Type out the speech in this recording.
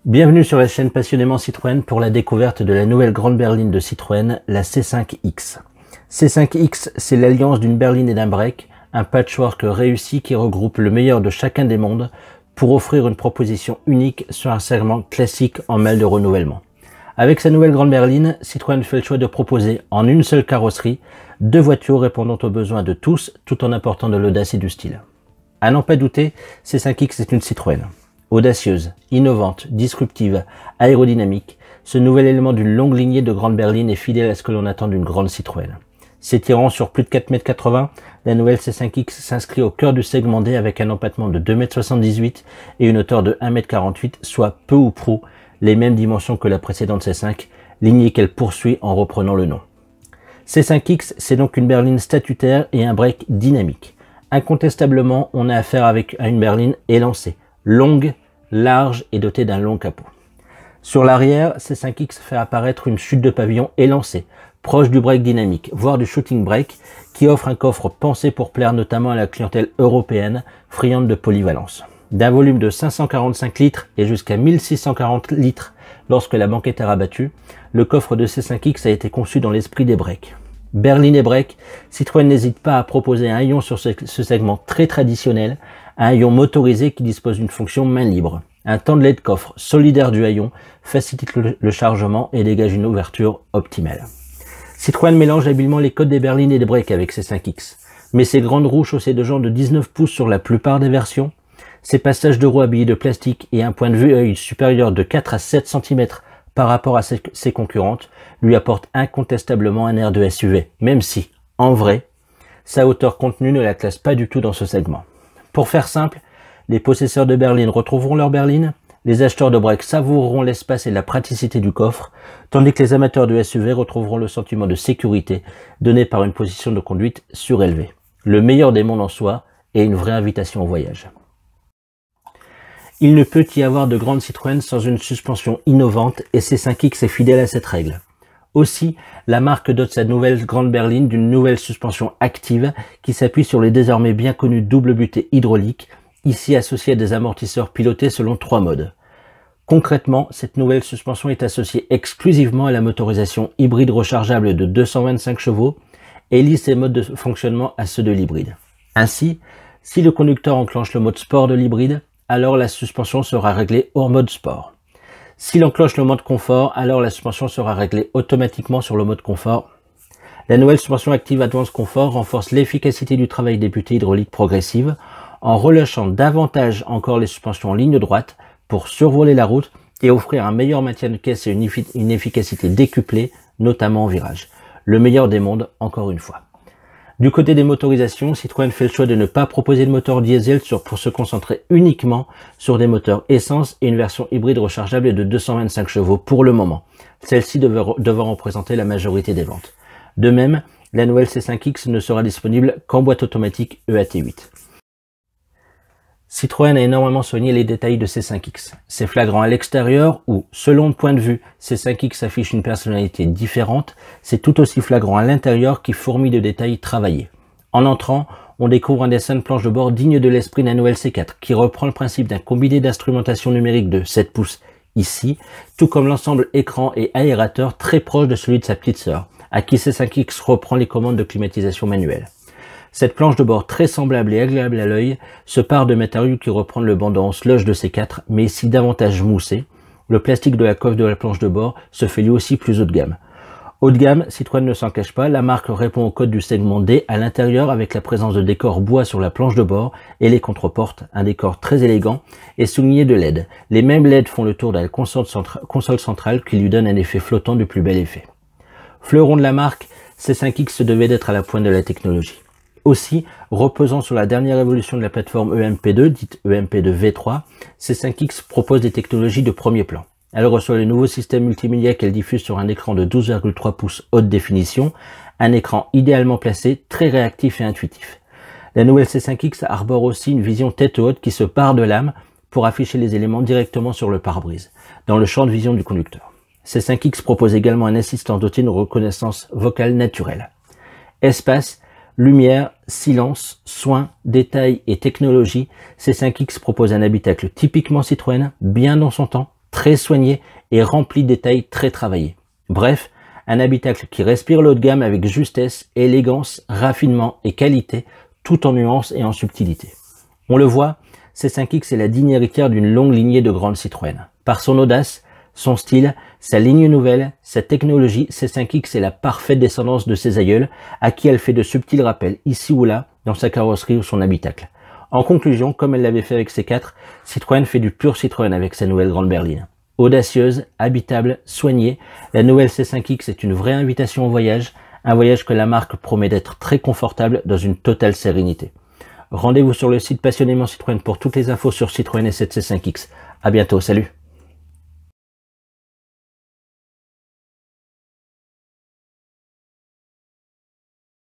Bienvenue sur la chaîne Passionnément Citroën pour la découverte de la nouvelle grande berline de Citroën, la C5X. C5X, c'est l'alliance d'une berline et d'un break, un patchwork réussi qui regroupe le meilleur de chacun des mondes pour offrir une proposition unique sur un segment classique en mal de renouvellement. Avec sa nouvelle grande berline, Citroën fait le choix de proposer en une seule carrosserie deux voitures répondant aux besoins de tous tout en apportant de l'audace et du style. À n'en pas douter, C5X est une Citroën. Audacieuse, innovante, disruptive, aérodynamique, ce nouvel élément d'une longue lignée de grandes berlines est fidèle à ce que l'on attend d'une grande Citroën. S'étirant sur plus de 4,80 m, la nouvelle C5X s'inscrit au cœur du segment D avec un empattement de 2,78 m et une hauteur de 1,48 m, soit peu ou prou les mêmes dimensions que la précédente C5, lignée qu'elle poursuit en reprenant le nom. C5X, c'est donc une berline statutaire et un break dynamique. Incontestablement, on a affaire à une berline élancée, longue, large et dotée d'un long capot. Sur l'arrière, C5X fait apparaître une chute de pavillon élancée, proche du break dynamique, voire du shooting break, qui offre un coffre pensé pour plaire notamment à la clientèle européenne, friande de polyvalence. D'un volume de 545 litres et jusqu'à 1640 litres lorsque la banquette est rabattue, le coffre de C5X a été conçu dans l'esprit des breaks. Berline et break, Citroën n'hésite pas à proposer un haillon sur ce segment très traditionnel, un haillon motorisé qui dispose d'une fonction main libre. Un tandelet de coffre solidaire du haillon facilite le chargement et dégage une ouverture optimale. Citroën mélange habilement les codes des berlines et des breaks avec C5X, mais ses grandes roues chaussées de jantes de 19 pouces sur la plupart des versions, ses passages de roues habillés de plastique et un point de vue œil supérieur de 4 à 7 cm par rapport à ses concurrentes lui apportent incontestablement un air de SUV, même si, en vrai, sa hauteur contenue ne la classe pas du tout dans ce segment. Pour faire simple, les possesseurs de berlines retrouveront leur berline, les acheteurs de break savoureront l'espace et la praticité du coffre, tandis que les amateurs de SUV retrouveront le sentiment de sécurité donné par une position de conduite surélevée. Le meilleur des mondes en soi et une vraie invitation au voyage. Il ne peut y avoir de grande Citroën sans une suspension innovante et C5X est fidèle à cette règle. Aussi, la marque dote sa nouvelle grande berline d'une nouvelle suspension active qui s'appuie sur les désormais bien connus double butée hydrauliques, ici associés à des amortisseurs pilotés selon 3 modes. Concrètement, cette nouvelle suspension est associée exclusivement à la motorisation hybride rechargeable de 225 chevaux et lie ses modes de fonctionnement à ceux de l'hybride. Ainsi, si le conducteur enclenche le mode sport de l'hybride, alors la suspension sera réglée hors mode sport. S'il enclenche le mode confort, alors la suspension sera réglée automatiquement sur le mode confort. La nouvelle suspension active Advance Comfort renforce l'efficacité du travail des butées hydrauliques progressives en relâchant davantage encore les suspensions en ligne droite pour survoler la route et offrir un meilleur maintien de caisse et une efficacité décuplée, notamment en virage. Le meilleur des mondes, encore une fois. Du côté des motorisations, Citroën fait le choix de ne pas proposer de moteur diesel pour se concentrer uniquement sur des moteurs essence et une version hybride rechargeable de 225 chevaux pour le moment, celle-ci devant représenter la majorité des ventes. De même, la nouvelle C5X ne sera disponible qu'en boîte automatique EAT8. Citroën a énormément soigné les détails de C5X. C'est flagrant à l'extérieur où, selon le point de vue, C5X affiche une personnalité différente, c'est tout aussi flagrant à l'intérieur qui fourmille de détails travaillés. En entrant, on découvre un dessin de planche de bord digne de l'esprit de la nouvelle C4, qui reprend le principe d'un combiné d'instrumentation numérique de 7 pouces ici, tout comme l'ensemble écran et aérateur très proche de celui de sa petite sœur, à qui C5X reprend les commandes de climatisation manuelle. Cette planche de bord très semblable et agréable à l'œil se pare de matériaux qui reprennent le bandeau en slush de C4, mais ici davantage moussé. Le plastique de la coiffe de la planche de bord se fait lui aussi plus haut de gamme. Haut de gamme, Citroën ne s'en cache pas, la marque répond au code du segment D à l'intérieur avec la présence de décors bois sur la planche de bord et les contreportes, un décor très élégant et souligné de LED. Les mêmes LED font le tour de la console centrale qui lui donne un effet flottant du plus bel effet. Fleuron de la marque, C5X devait d'être à la pointe de la technologie. Aussi, reposant sur la dernière évolution de la plateforme EMP2, dite EMP2 V3, C5X propose des technologies de premier plan. Elle reçoit le nouveau système multimédia qu'elle diffuse sur un écran de 12,3 pouces haute définition, un écran idéalement placé, très réactif et intuitif. La nouvelle C5X arbore aussi une vision tête haute qui se pare de lame pour afficher les éléments directement sur le pare-brise, dans le champ de vision du conducteur. C5X propose également un assistant doté d'une reconnaissance vocale naturelle. Espace, lumière, silence, soin, détail et technologie, C5X propose un habitacle typiquement Citroën, bien dans son temps, très soigné et rempli de détails très travaillés. Bref, un habitacle qui respire le haut de gamme avec justesse, élégance, raffinement et qualité, tout en nuances et en subtilité. On le voit, C5X est la digne héritière d'une longue lignée de grandes Citroën. Par son audace, son style, sa ligne nouvelle, sa technologie, C5X est la parfaite descendance de ses aïeuls, à qui elle fait de subtils rappels ici ou là dans sa carrosserie ou son habitacle. En conclusion, comme elle l'avait fait avec C4, Citroën fait du pur Citroën avec sa nouvelle grande berline. Audacieuse, habitable, soignée, la nouvelle C5X est une vraie invitation au voyage, un voyage que la marque promet d'être très confortable dans une totale sérénité. Rendez-vous sur le site Passionnément Citroën pour toutes les infos sur Citroën et cette C5X. À bientôt, salut!